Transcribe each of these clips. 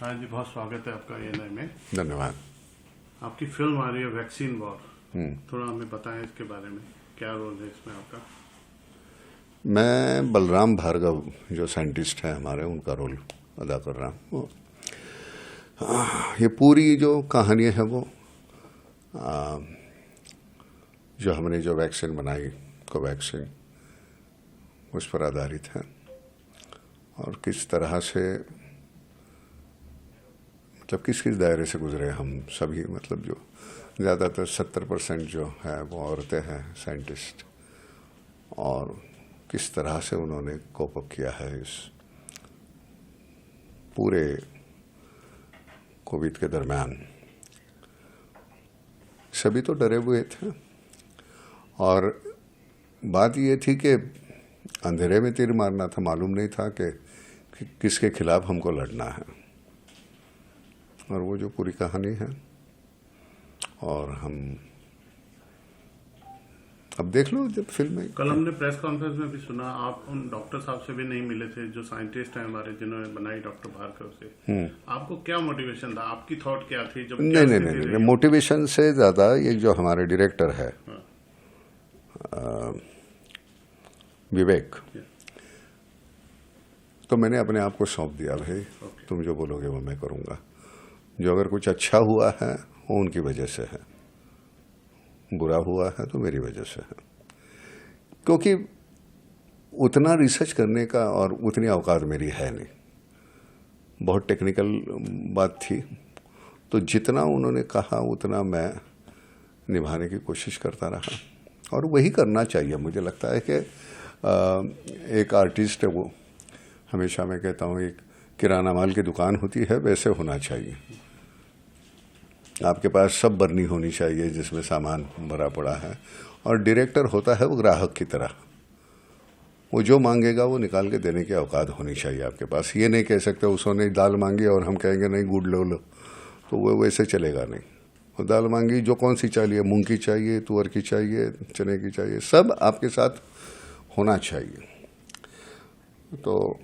हाँ जी, बहुत स्वागत है आपका एएनआई में। धन्यवाद। आपकी फिल्म आ रही है वैक्सीन वॉर, थोड़ा हमें बताएं इसके बारे में, क्या रोल है इसमें आपका? मैं बलराम भार्गव जो साइंटिस्ट हैं हमारे, उनका रोल अदा कर रहा हूँ। ये पूरी जो कहानी है वो जो हमने जो वैक्सीन बनाई, कोवैक्सीन, उस पर आधारित है। और किस तरह से मतलब किस किस दायरे से गुजरे हम सभी, मतलब जो ज़्यादातर 70% जो है वो औरतें हैं साइंटिस्ट, और किस तरह से उन्होंने कोप अप किया है इस पूरे कोविड के दरमियान। सभी तो डरे हुए थे, और बात ये थी कि अंधेरे में तीर मारना था, मालूम नहीं था कि किसके खिलाफ हमको लड़ना है। और वो जो पूरी कहानी है, और हम अब देख लो जब फिल्म में। कल हमने प्रेस कॉन्फ्रेंस में भी सुना, आप उन डॉक्टर साहब से भी नहीं मिले थे जो साइंटिस्ट हैं हमारे, जिन्होंने बनाई डॉक्टर भार्गव से। आपको क्या मोटिवेशन था, आपकी थॉट क्या थी जब? नहीं, मोटिवेशन से ज्यादा ये जो हमारे डायरेक्टर है विवेक, तो मैंने अपने आप को सौंप दिया, भाई तुम जो बोलोगे वो मैं करूंगा। जो अगर कुछ अच्छा हुआ है वो उनकी वजह से है, बुरा हुआ है तो मेरी वजह से है। क्योंकि उतना रिसर्च करने का और उतनी औकात मेरी है नहीं, बहुत टेक्निकल बात थी। तो जितना उन्होंने कहा उतना मैं निभाने की कोशिश करता रहा, और वही करना चाहिए। मुझे लगता है कि एक आर्टिस्ट है वो, हमेशा मैं कहता हूँ एक किराना माल की दुकान होती है, वैसे होना चाहिए। आपके पास सब बरनी होनी चाहिए जिसमें सामान भरा पड़ा है, और डायरेक्टर होता है वो ग्राहक की तरह, वो जो मांगेगा वो निकाल के देने की औकात होनी चाहिए आपके पास। ये नहीं कह सकते उसने दाल मांगी और हम कहेंगे नहीं गुड़ लो, तो वो वैसे चलेगा नहीं। वो दाल मांगी, जो कौन सी चाहिए, मूंग की चाहिए, तुअर की चाहिए, चने की चाहिए, सब आपके साथ होना चाहिए। तो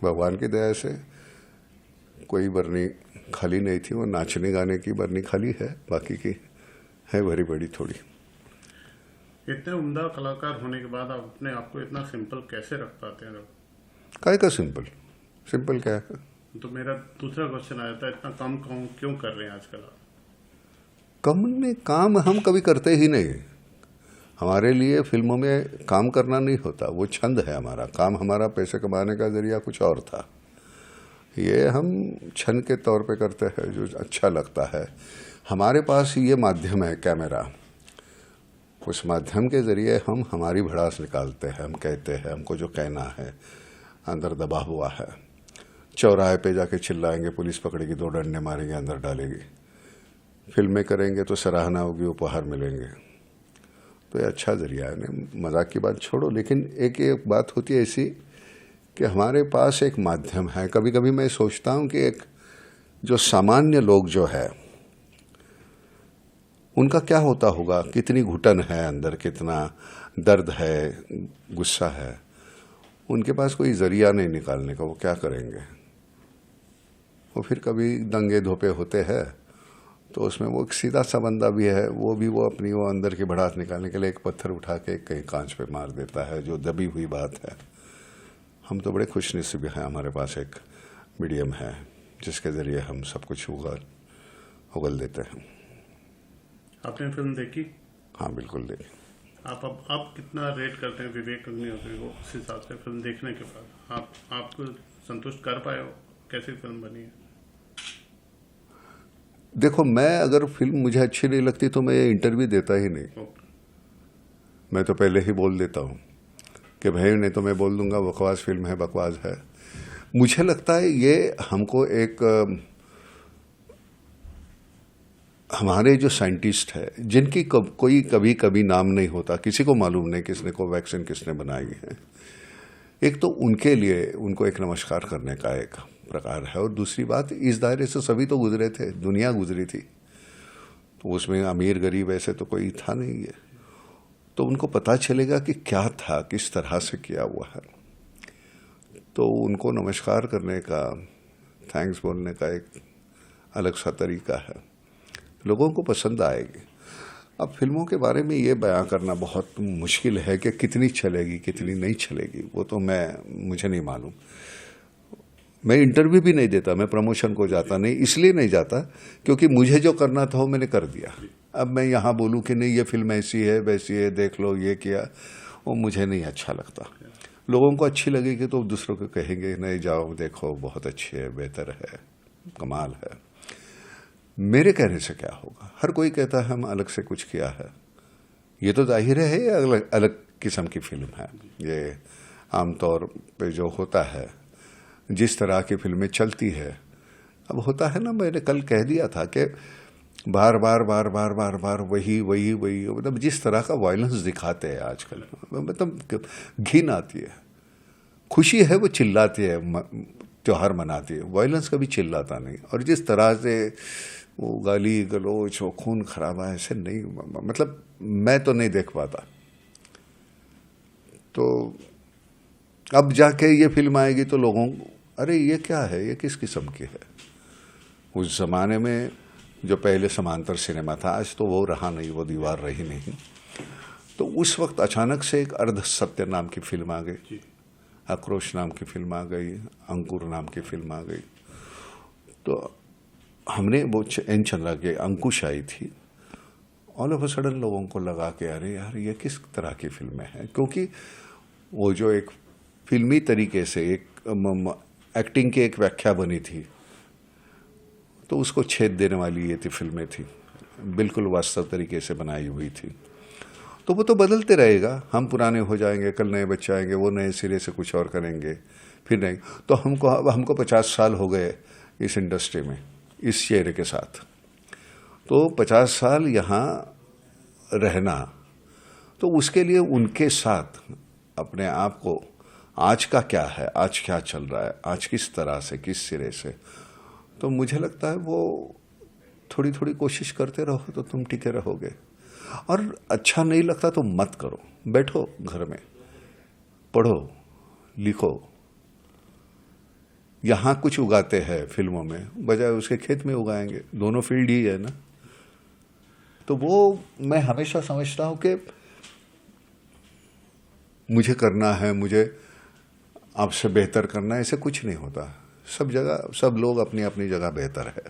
भगवान की दया से कोई बरनी खाली नहीं थी, वो नाचने गाने की बरनी खाली है, बाकी की है भरी बड़ी थोड़ी। इतने उम्दा कलाकार होने के बाद आप अपने आप को इतना सिंपल कैसे रख पाते हैं? काय का सिंपल? सिंपल क्या है? तो मेरा दूसरा क्वेश्चन आया था, इतना कम क्यों कर रहे हैं आजकल आप? कम ने काम हम कभी करते ही नहीं। हमारे लिए फिल्मों में काम करना नहीं होता, वो छंद है हमारा। काम हमारा पैसे कमाने का जरिया कुछ और था, ये हम छंद के तौर पे करते हैं जो अच्छा लगता है। हमारे पास ये माध्यम है कैमरा, उस माध्यम के जरिए हम हमारी भड़ास निकालते हैं, हम कहते हैं हमको जो कहना है, अंदर दबा हुआ है। चौराहे पे जाके चिल्लाएंगे, पुलिस पकड़ेगी, 2 डंडे मारेंगे, अंदर डालेगी। फिल्में करेंगे तो सराहना होगी, उपहार मिलेंगे, तो ये अच्छा जरिया है। नहीं, मजाक की बात छोड़ो, लेकिन एक बात होती है ऐसी कि हमारे पास एक माध्यम है। कभी कभी मैं सोचता हूं कि एक जो सामान्य लोग जो है उनका क्या होता होगा, कितनी घुटन है अंदर, कितना दर्द है, गुस्सा है। उनके पास कोई जरिया नहीं निकालने का, वो क्या करेंगे? वो फिर कभी दंगे धोपे होते हैं तो उसमें वो एक सीधा सा बंदा भी है, वो अपनी वो अंदर की भड़ास निकालने के लिए एक पत्थर उठा के कहीं कांच पे मार देता है, जो दबी हुई बात है। हम तो बड़े खुशनसीब हैं, हमारे पास एक मीडियम है जिसके ज़रिए हम सब कुछ उगल देते हैं। आपने फिल्म देखी? हाँ बिल्कुल देखी। आप कितना रेट करते हैं विवेक अग्निहोत्री को, उस हिसाब से फिल्म देखने के बाद आपको संतुष्ट कर पाए हो? कैसी फिल्म बनी है? देखो, मैं अगर फिल्म मुझे अच्छी नहीं लगती तो मैं इंटरव्यू देता ही नहीं। मैं तो पहले ही बोल देता हूँ कि भाई, नहीं तो मैं बोल दूंगा बकवास फिल्म है, बकवास है। मुझे लगता है ये हमको एक हमारे जो साइंटिस्ट है जिनकी कोई कभी नाम नहीं होता, किसी को मालूम नहीं किसने कोवैक्सीन किसने बनाई है, एक तो उनके लिए उनको एक नमस्कार करने का एक प्रकार है। और दूसरी बात, इस दायरे से सभी तो गुजरे थे, दुनिया गुजरी थी, तो उसमें अमीर गरीब ऐसे तो कोई था नहीं है। तो उनको पता चलेगा कि क्या था, किस तरह से किया हुआ है। तो उनको नमस्कार करने का थैंक्स बोलने का एक अलग सा तरीका है, लोगों को पसंद आएगी। अब फिल्मों के बारे में ये बयां करना बहुत मुश्किल है कि कितनी चलेगी कितनी नहीं चलेगी, वो तो मुझे नहीं मालूम। मैं इंटरव्यू भी नहीं देता, मैं प्रमोशन को जाता नहीं, इसलिए नहीं जाता क्योंकि मुझे जो करना था वो मैंने कर दिया। अब मैं यहाँ बोलूँ कि नहीं ये फिल्म ऐसी है वैसी है, देख लो ये किया, वो मुझे नहीं अच्छा लगता। लोगों को अच्छी लगेगी तो दूसरों को कहेंगे नहीं जाओ देखो बहुत अच्छी है, बेहतर है, कमाल है। मेरे कहने से क्या होगा, हर कोई कहता है हम अलग से कुछ किया है, ये तो जाहिर है ये अलग अलग किस्म की फिल्म है। ये आमतौर पे जो होता है, जिस तरह की फिल्में चलती है, अब होता है ना, मैंने कल कह दिया था कि बार बार बार बार बार बार वही वही वही, मतलब जिस तरह का वायलेंस दिखाते हैं आजकल, मतलब घिन आती है। खुशी है वो चिल्लाती है, त्योहार मनाती है, वायलेंस कभी चिल्लाता नहीं। और जिस तरह से वो गाली गलोच, वो खून खराबा, ऐसे नहीं, मतलब मैं तो नहीं देख पाता। तो अब जाके ये फिल्म आएगी तो लोगों अरे ये क्या है, ये किस किस्म की है। उस जमाने में जो पहले समांतर सिनेमा था, आज तो वो रहा नहीं, वो दीवार रही नहीं। तो उस वक्त अचानक से एक अर्ध सत्य नाम की फिल्म आ गई, आक्रोश नाम की फिल्म आ गई, अंकुर नाम की फिल्म आ गई। तो हमने वो एन चंद्रा के अंकुश आई थी, ऑल ऑफ अ सडन लोगों को लगा कि अरे यार ये किस तरह की फिल्में हैं, क्योंकि वो जो एक फिल्मी तरीके से एक एक्टिंग की एक व्याख्या बनी थी, तो उसको छेद देने वाली ये थी फिल्में थी, बिल्कुल वास्तव तरीके से बनाई हुई थी। तो वो तो बदलते रहेगा, हम पुराने हो जाएंगे, कल नए बच्चे आएंगे, वो नए सिरे से कुछ और करेंगे, फिर नहीं। तो हमको 50 साल हो गए इस इंडस्ट्री में, इस चेहरे के साथ। तो 50 साल यहाँ रहना, तो उसके लिए उनके साथ अपने आप को आज का क्या है, आज क्या चल रहा है, आज किस तरह से, किस सिरे से, तो मुझे लगता है वो थोड़ी थोड़ी कोशिश करते रहो तो तुम टिके रहोगे। और अच्छा नहीं लगता तो मत करो, बैठो घर में, पढ़ो लिखो। यहाँ कुछ उगाते हैं फिल्मों में, बजाय उसके खेत में उगाएंगे, दोनों फील्ड ही है ना। तो वो मैं हमेशा समझता हूँ कि मुझे करना है, मुझे आपसे बेहतर करना है, ऐसे कुछ नहीं होता। सब जगह सब लोग अपनी अपनी जगह बेहतर है।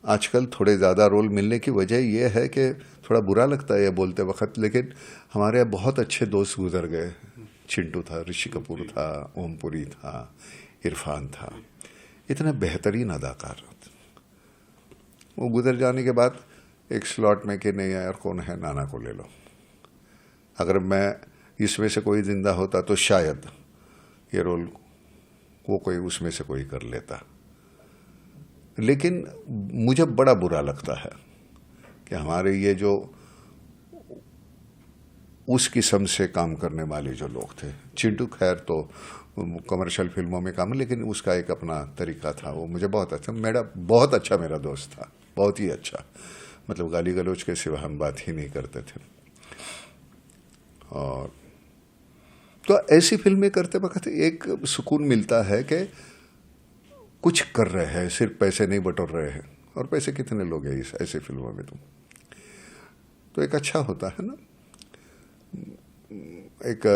आजकल थोड़े ज़्यादा रोल मिलने की वजह यह है कि थोड़ा बुरा लगता है ये बोलते वक्त, लेकिन हमारे बहुत अच्छे दोस्त गुजर गए। चिंटू था, ऋषि कपूर था, ओमपुरी था, इरफान था, इतने बेहतरीन अदाकार। वो गुजर जाने के बाद एक स्लॉट में कि नहीं यार कौन है, नाना को ले लो। अगर मैं इसमें से कोई जिंदा होता तो शायद ये रोल वो कोई उसमें से कोई कर लेता। लेकिन मुझे बड़ा बुरा लगता है कि हमारे ये जो उस किस्म से काम करने वाले जो लोग थे, चिंटू खैर तो कमर्शियल फिल्मों में काम, लेकिन उसका एक अपना तरीका था, वो मुझे बहुत अच्छा, मेरा दोस्त था, बहुत ही अच्छा। मतलब गाली गलौज के सिवा हम बात ही नहीं करते थे। और तो ऐसी फिल्में करते वक्त एक सुकून मिलता है कि कुछ कर रहे हैं, सिर्फ पैसे नहीं बटोर रहे हैं। और पैसे कितने लोग हैं इस ऐसी फिल्मों में, तो एक अच्छा होता है ना। एक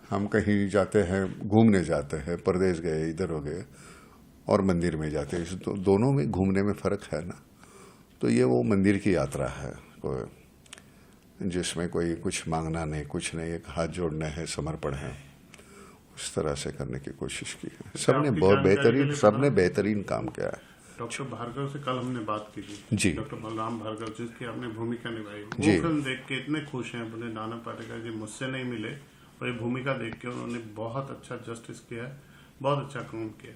हम कहीं जाते हैं, घूमने जाते हैं, परदेश गए, इधर हो गए, और मंदिर में जाते हैं, तो दोनों में घूमने में फ़र्क है ना। तो ये वो मंदिर की यात्रा है जिसमें कोई कुछ मांगना नहीं, कुछ नहीं, एक हाथ जोड़ना है, समर्पण है, उस तरह से करने की कोशिश की है। सबने बहुत बेहतरीन काम किया है। डॉक्टर भार्गव से कल हमने बात की थी जी, डॉक्टर बलराम भार्गव जिसकी आपने भूमिका निभाई, वो जी। फिल्म देख के इतने खुश हैं, बोले नाना पाटेकर जी मुझसे नहीं मिले, और ये भूमिका देख के उन्होंने बहुत अच्छा जस्टिस किया है, बहुत अच्छा काम किया।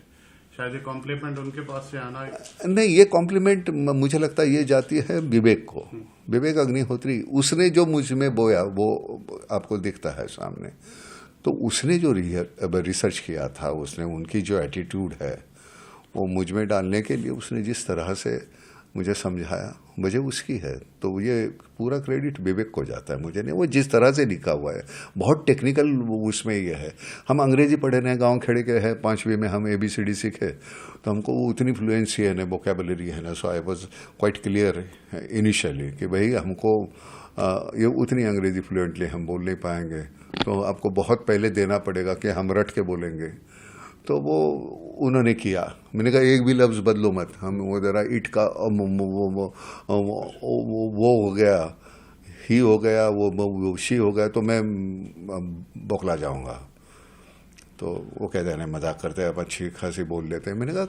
शायद ये कॉम्प्लीमेंट उनके पास से आना नहीं, ये कॉम्प्लीमेंट मुझे लगता है ये जाती है विवेक को, विवेक अग्निहोत्री। उसने जो मुझ में बोया वो आपको दिखता है सामने। तो उसने जो रिसर्च किया था, उसने उनकी जो एटीट्यूड है वो मुझ में डालने के लिए उसने जिस तरह से मुझे समझाया, वजह उसकी है। तो ये पूरा क्रेडिट विवेक को जाता है, मुझे नहीं। वो जिस तरह से लिखा हुआ है बहुत टेक्निकल उसमें ये है। हम अंग्रेजी पढ़े नहीं, गांव खेड़े के हैं, 5वीं में हम ABCD सीखे, तो हमको उतनी फ्लुएंसी है ना, वोकेबलरी है ना, so I was quite clear initially कि भाई हमको ये उतनी अंग्रेजी फ्लुएंटली हम बोल नहीं पाएंगे, तो आपको बहुत पहले देना पड़ेगा कि हम रट के बोलेंगे। तो वो उन्होंने किया। मैंने कहा एक भी लफ्ज़ बदलो मत, हम वो ज़रा ईट का वो हो गया, ही हो गया, वो शी हो गया, तो मैं बौखला जाऊंगा। तो वो कहते हैं मजाक करते हैं, आप अच्छी खासी बोल लेते हैं। मैंने कहा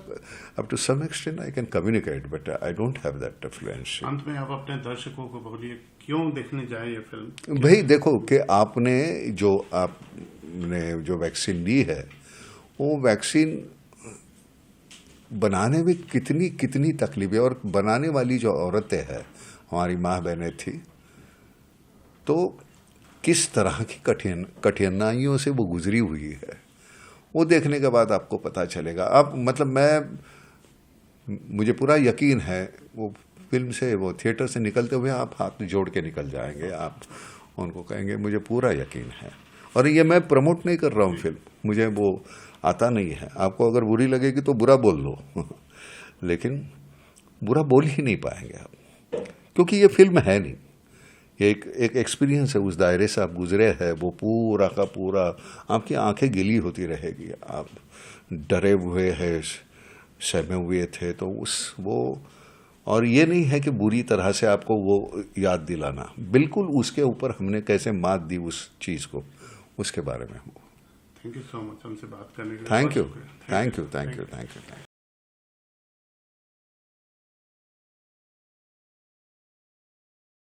up to some extent I can communicate but I don't have that fluency. अंत में आप अपने दर्शकों को बोलिए क्यों देखने जाए ये फिल्म। भाई देखो कि आपने जो वैक्सीन ली है, वो वैक्सीन बनाने में कितनी कितनी तकलीफें, और बनाने वाली जो औरतें हैं, हमारी माँ बहनें थी, तो किस तरह की कठिनाइयों से वो गुजरी हुई है, वो देखने के बाद आपको पता चलेगा। आप मतलब मुझे पूरा यकीन है वो फिल्म से, वो थिएटर से निकलते हुए आप हाथ जोड़ के निकल जाएंगे, आप उनको कहेंगे मुझे पूरा यकीन है। और ये मैं प्रमोट नहीं कर रहा हूँ फिल्म, मुझे वो आता नहीं है। आपको अगर बुरी लगेगी तो बुरा बोल लो लेकिन बुरा बोल ही नहीं पाएंगे आप, क्योंकि ये फिल्म है नहीं, ये एक एक्सपीरियंस है। उस दायरे से आप गुजरे हैं, वो पूरा का पूरा आपकी आंखें गीली होती रहेगी। आप डरे हुए हैं, सहमे हुए थे, तो वो और ये नहीं है कि बुरी तरह से आपको वो याद दिलाना, बिल्कुल उसके ऊपर हमने कैसे मात दी उस चीज़ को, उसके बारे में। थैंक यू सो मच हमसे बात करने के लिए। Thank you.